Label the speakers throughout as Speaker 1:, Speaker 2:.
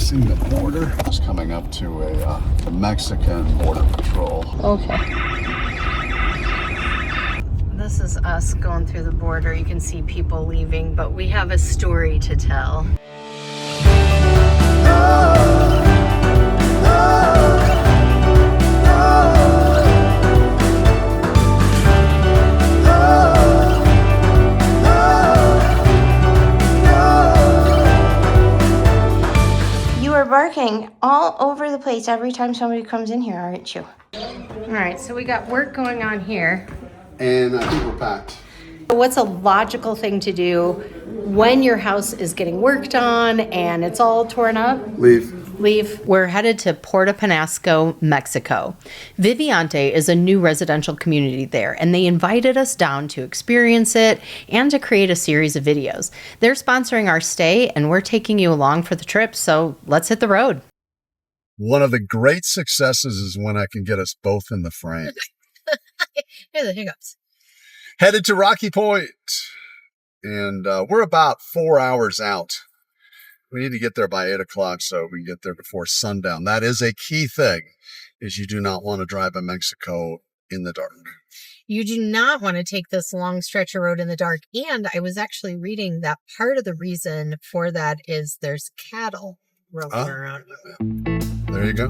Speaker 1: crossing the border. Just coming up to the Mexican border patrol.
Speaker 2: Okay. This is us going through the border. You can see people leaving, but we have a story to tell. You are barking all over the place every time somebody comes in here, aren't you? All right, so we got work going on here.
Speaker 1: And I think we're packed.
Speaker 2: What's a logical thing to do when your house is getting worked on and it's all torn up?
Speaker 1: Leave.
Speaker 2: We're headed to Puerto Penasco, Mexico. Viviente is a new residential community there, and they invited us down to experience it and to create a series of videos. They're sponsoring our stay, and we're taking you along for the trip, so let's hit the road.
Speaker 1: One of the great successes is when I can get us both in the frame.
Speaker 2: Here are the hiccups.
Speaker 1: Headed to Rocky Point, and we're about 4 hours out. We need to get there by 8 o'clock so we can get there before sundown. That is a key thing, is you do not want to drive in Mexico in the dark.
Speaker 2: You do not want to take this long stretch of road in the dark. And I was actually reading that part of the reason for that is there's cattle roaming around.
Speaker 1: There you go.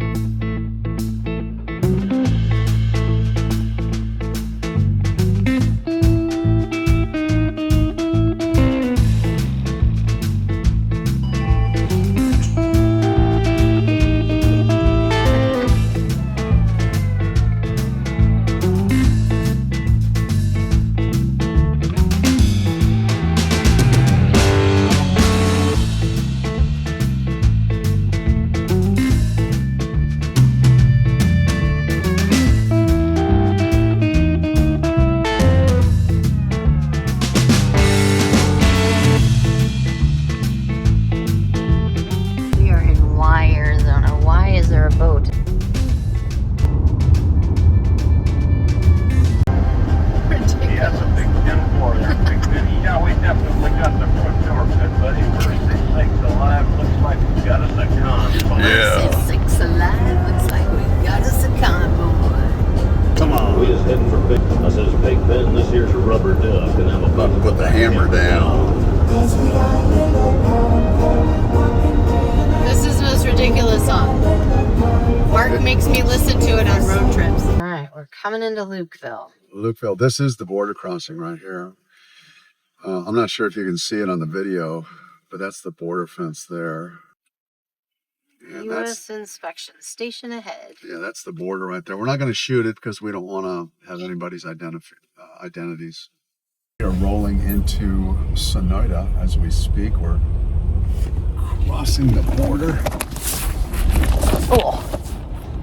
Speaker 1: Put the hammer down.
Speaker 2: This is the most ridiculous song. Mark makes me listen to it on road trips. All right, we're coming into Lukeville.
Speaker 1: Lukeville. This is the border crossing right here. I'm not sure if you can see it on the video, but that's the border fence there. And
Speaker 2: U.S. inspection station ahead.
Speaker 1: Yeah, that's the border right there. We're not going to shoot it because we don't want to have anybody's identities. We are rolling into Sonoita as we speak. We're crossing the border.
Speaker 2: Oh.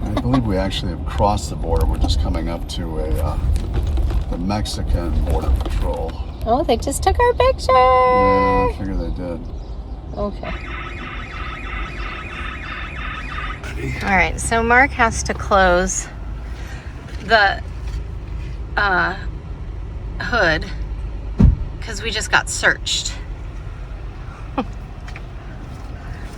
Speaker 1: I believe we actually have crossed the border. We're just coming up to the Mexican border patrol.
Speaker 2: Oh, they just took our picture.
Speaker 1: Yeah, I figure they did.
Speaker 2: Okay. All right, so Mark has to close the hood because we just got searched.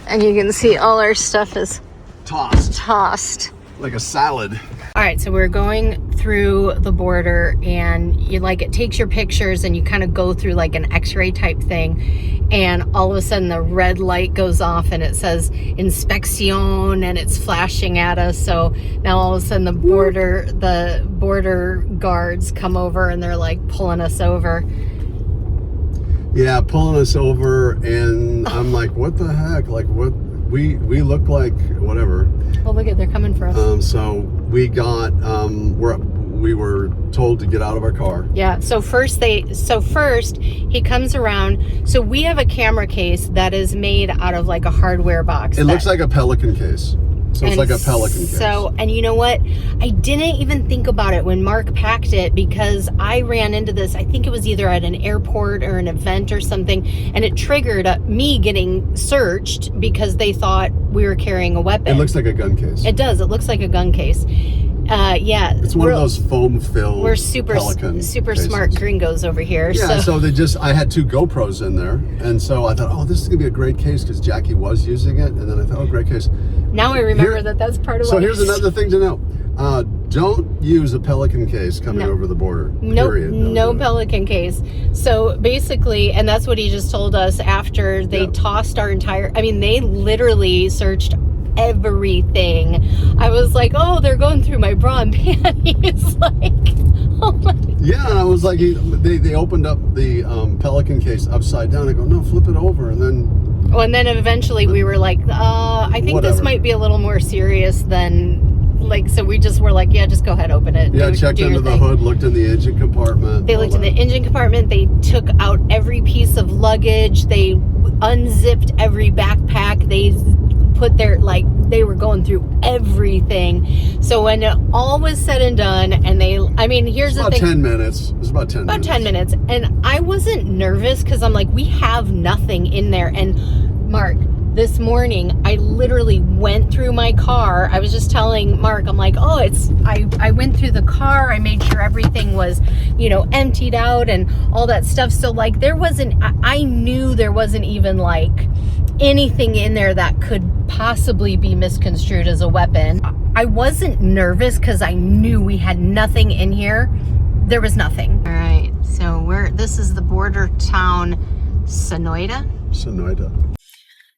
Speaker 2: And you can see all our stuff is tossed.
Speaker 1: Like a salad.
Speaker 2: All right, so we're going through the border and it takes your pictures and you kind of go through like an x-ray type thing, and all of a sudden the red light goes off and it says inspección and it's flashing at us. So now all of a sudden the border guards come over and they're like pulling us over.
Speaker 1: Yeah, pulling us over, and I'm like, what the heck? Like, what? We look like whatever.
Speaker 2: Oh, look at, they're coming for us.
Speaker 1: So we got we were told to get out of our car.
Speaker 2: Yeah. So first he comes around. So we have a camera case that is made out of like a hardware box.
Speaker 1: It looks like a Pelican case. So it's like a Pelican case.
Speaker 2: So, and you know what? I didn't even think about it when Mark packed it because I ran into this, I think it was either at an airport or an event or something, and it triggered me getting searched because they thought we were carrying a weapon.
Speaker 1: It looks like a gun case.
Speaker 2: It does. It looks like a gun case. Yeah.
Speaker 1: It's one of those foam-filled
Speaker 2: We're super
Speaker 1: cases.
Speaker 2: smart gringos over here.
Speaker 1: Yeah, so I had 2 GoPros in there, and so I thought, oh, this is gonna be a great case because Jackie was using it, and then I thought, oh, great case.
Speaker 2: Now I remember that's part of
Speaker 1: So
Speaker 2: what
Speaker 1: here's another thing to know. Don't use a Pelican case coming over the border.
Speaker 2: Nope,
Speaker 1: Period.
Speaker 2: no Pelican case. So basically, and that's what he just told us after they tossed our entire, I mean, they literally searched everything. I was like, oh, they're going through my bra and panties. Like, oh my.
Speaker 1: Yeah, and I was like, they opened up the Pelican case upside down. I go, no, flip it over, and then.
Speaker 2: Oh, and then eventually we were like, I think this might be a little more serious than. Like, so we just were like, yeah, just go ahead, open it.
Speaker 1: Yeah, checked under the hood, looked in the engine compartment.
Speaker 2: They looked in the engine compartment. They took out every piece of luggage. They unzipped every backpack. They put they were going through everything. So when it all was said and done, and here's the thing. 10
Speaker 1: minutes. It was about 10 minutes.
Speaker 2: About 10 minutes. And I wasn't nervous because I'm like, we have nothing in there. And Mark, this morning, I literally went through my car. I was just telling Mark, I'm like, oh, I went through the car. I made sure everything was, emptied out and all that stuff. So like I knew there wasn't even like anything in there that could possibly be misconstrued as a weapon. I wasn't nervous because I knew we had nothing in here. There was nothing. All right, so this is the border town, Sonoita.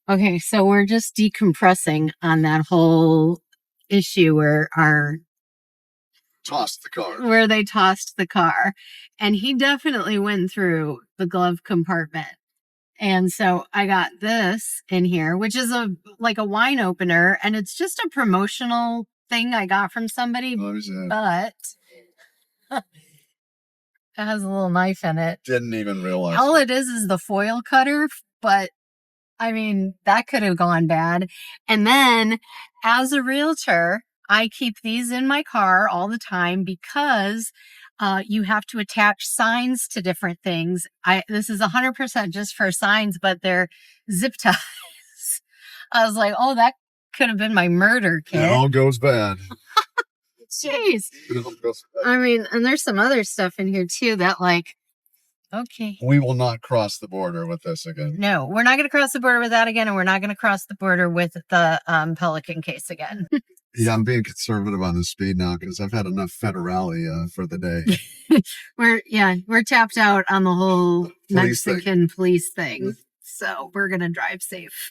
Speaker 2: Okay, so we're just decompressing on that whole issue where they tossed the car. And he definitely went through the glove compartment. And so I got this in here, which is like a wine opener, and it's just a promotional thing I got from somebody, but it has a little knife in it.
Speaker 1: Didn't even realize.
Speaker 2: All it is the foil cutter, but I mean, that could have gone bad. And then as a realtor, I keep these in my car all the time because you have to attach signs to different things. This is 100% just for signs, but they're zip ties. I was like, oh, that could have been my murder kit.
Speaker 1: It all goes bad.
Speaker 2: Jeez. I mean, and there's some other stuff in here too that okay.
Speaker 1: We will not cross the border with this again.
Speaker 2: No, we're not going to cross the border with that again, and we're not going to cross the border with the Pelican case again.
Speaker 1: Yeah, I'm being conservative on the speed now because I've had enough federale for the day.
Speaker 2: We're tapped out on the whole Mexican police thing, so we're going to drive safe.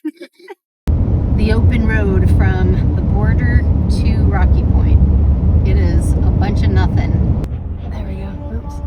Speaker 2: The open road from the border to Rocky Point. It is a bunch of nothing. There we go. Oops.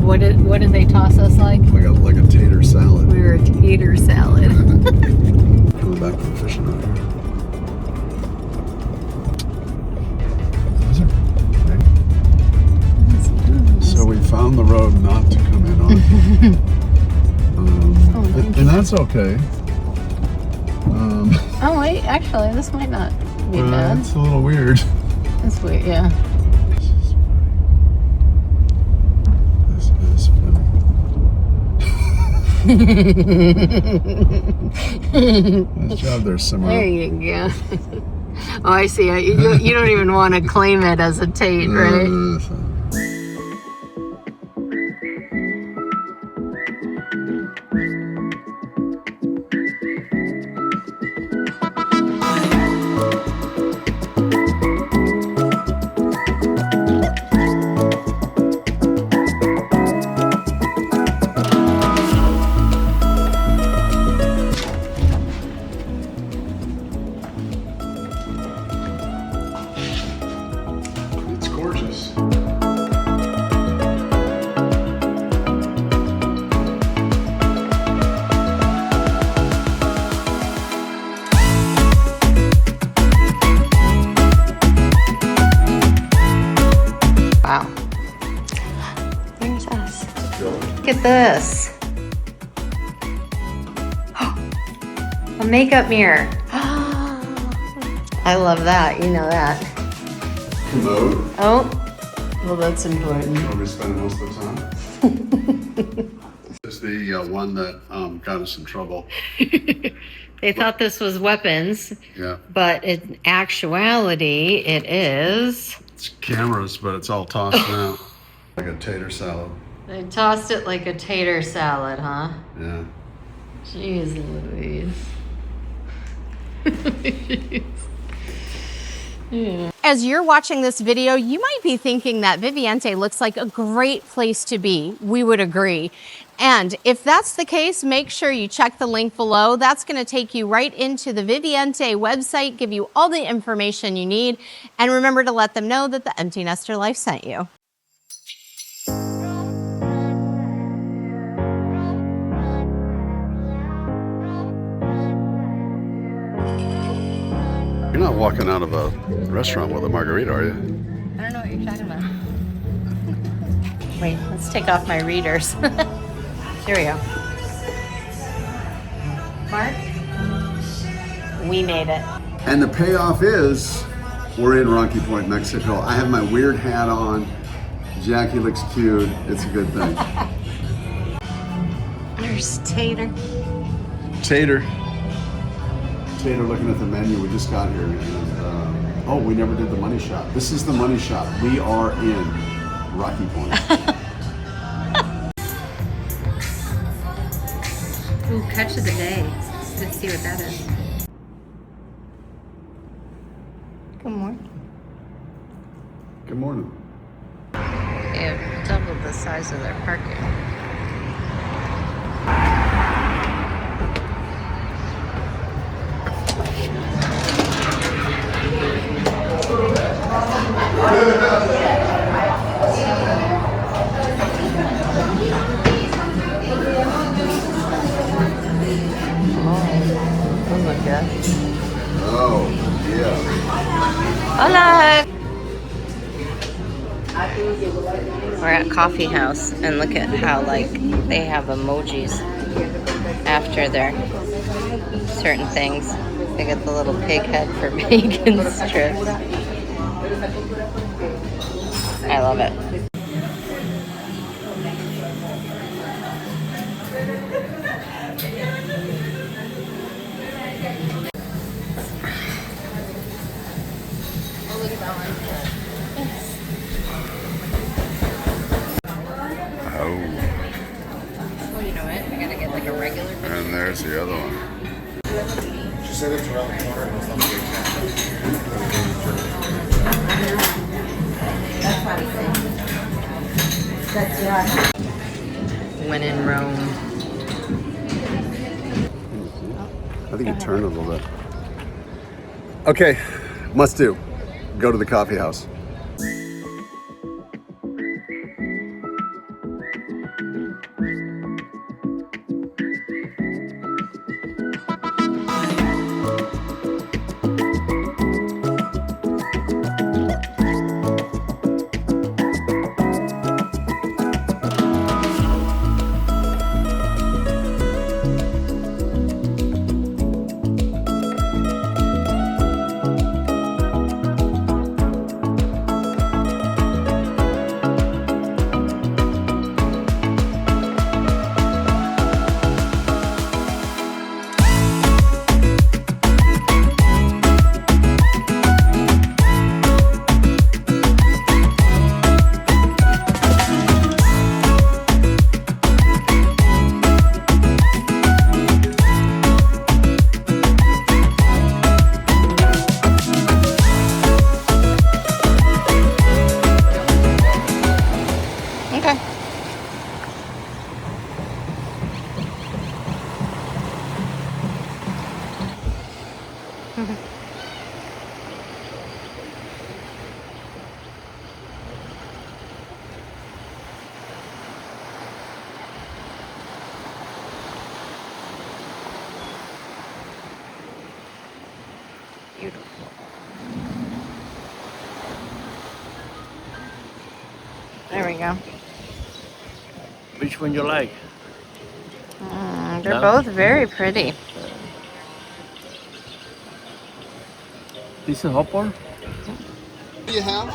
Speaker 2: What did they toss us like?
Speaker 1: Like a tater salad.
Speaker 2: We were a tater salad.
Speaker 1: Going back to the fishing rod here. So we found the road not to come in on. And that's okay.
Speaker 2: Oh wait, actually this might not be bad.
Speaker 1: It's a little weird.
Speaker 2: It's weird, yeah.
Speaker 1: Nice job there, Simmer.
Speaker 2: There you go. Oh, I see. You don't even want to claim it as a Tate, right?
Speaker 1: It's gorgeous.
Speaker 2: at this. A makeup mirror. I love that. You know that.
Speaker 1: Commode.
Speaker 2: Oh, well, that's important.
Speaker 1: Where we spend most of the time. It's the one that got us in trouble.
Speaker 2: They thought this was weapons.
Speaker 1: Yeah.
Speaker 2: But in actuality, it is.
Speaker 1: It's cameras, but it's all tossed out. Like a tater salad.
Speaker 2: They tossed it like a tater salad, huh?
Speaker 1: Yeah.
Speaker 2: Jeez Louise. Yeah. As you're watching this video, you might be thinking that Viviente looks like a great place to be. We would agree. And if that's the case, make sure you check the link below. That's going to take you right into the Viviente website, give you all the information you need, and remember to let them know that the Empty Nester Life sent you.
Speaker 1: You're not walking out of a restaurant with a margarita, are you?
Speaker 2: I don't know what you're talking about. Wait, let's take off my readers. Here we go. Mark, we made it.
Speaker 1: And the payoff is, we're in Rocky Point, Mexico. I have my weird hat on. Jackie looks cute. It's a good thing.
Speaker 2: There's Tater.
Speaker 1: Tater looking at the menu. We just got here. And, oh, we never did the money shot. This is the money shot. We are in Rocky Point.
Speaker 2: Ooh, catch of the day. Let's see what that is. Good morning.
Speaker 1: Good morning.
Speaker 2: They have doubled the size of their parking.
Speaker 1: Oh, yeah.
Speaker 2: Hola! We're at Coffee House, and look at how, like, they have emojis after their certain things. They got the little pig head for bacon strips. I love it.
Speaker 1: Oh.
Speaker 2: Well, you know what? We're gonna get like a regular.
Speaker 1: And there's the other one.
Speaker 3: She said it's around the corner and it's on the big
Speaker 2: That's right. When in Rome.
Speaker 1: I think it turned a little bit. Okay, must do. Go to the coffee house.
Speaker 2: Beautiful. There we go.
Speaker 4: Which one you like?
Speaker 2: They're
Speaker 4: No?
Speaker 2: both very pretty.
Speaker 4: This is hopper.
Speaker 1: What do you have?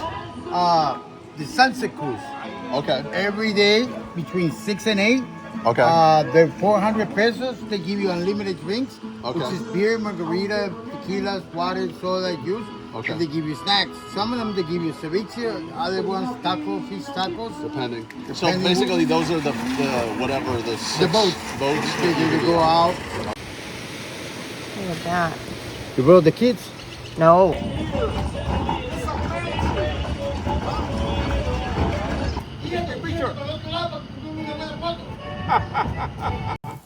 Speaker 5: The sunset cruise.
Speaker 1: Okay.
Speaker 5: Every day between 6 and 8.
Speaker 1: Okay.
Speaker 5: They're 400 pesos. They give you unlimited drinks,
Speaker 1: Okay.
Speaker 5: which is beer, margarita, tequila, water, soda, juice.
Speaker 1: Okay.
Speaker 5: And they give you snacks. Some of them they give you ceviche, other ones taco, fish tacos.
Speaker 1: Depending. So
Speaker 5: Depending
Speaker 1: basically, those are the whatever the
Speaker 5: The boats.
Speaker 1: boats
Speaker 5: They,
Speaker 1: that you
Speaker 5: they go out.
Speaker 2: Look at that.
Speaker 5: You brought the kids.
Speaker 2: No.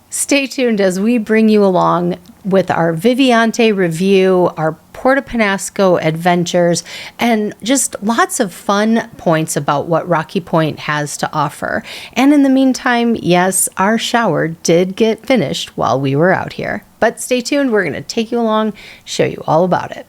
Speaker 2: Stay tuned as we bring you along with our Viviente review, our Puerto Penasco adventures, and just lots of fun points about what Rocky Point has to offer. And in the meantime, yes, our shower did get finished while we were out here. But stay tuned, we're going to take you along, show you all about it.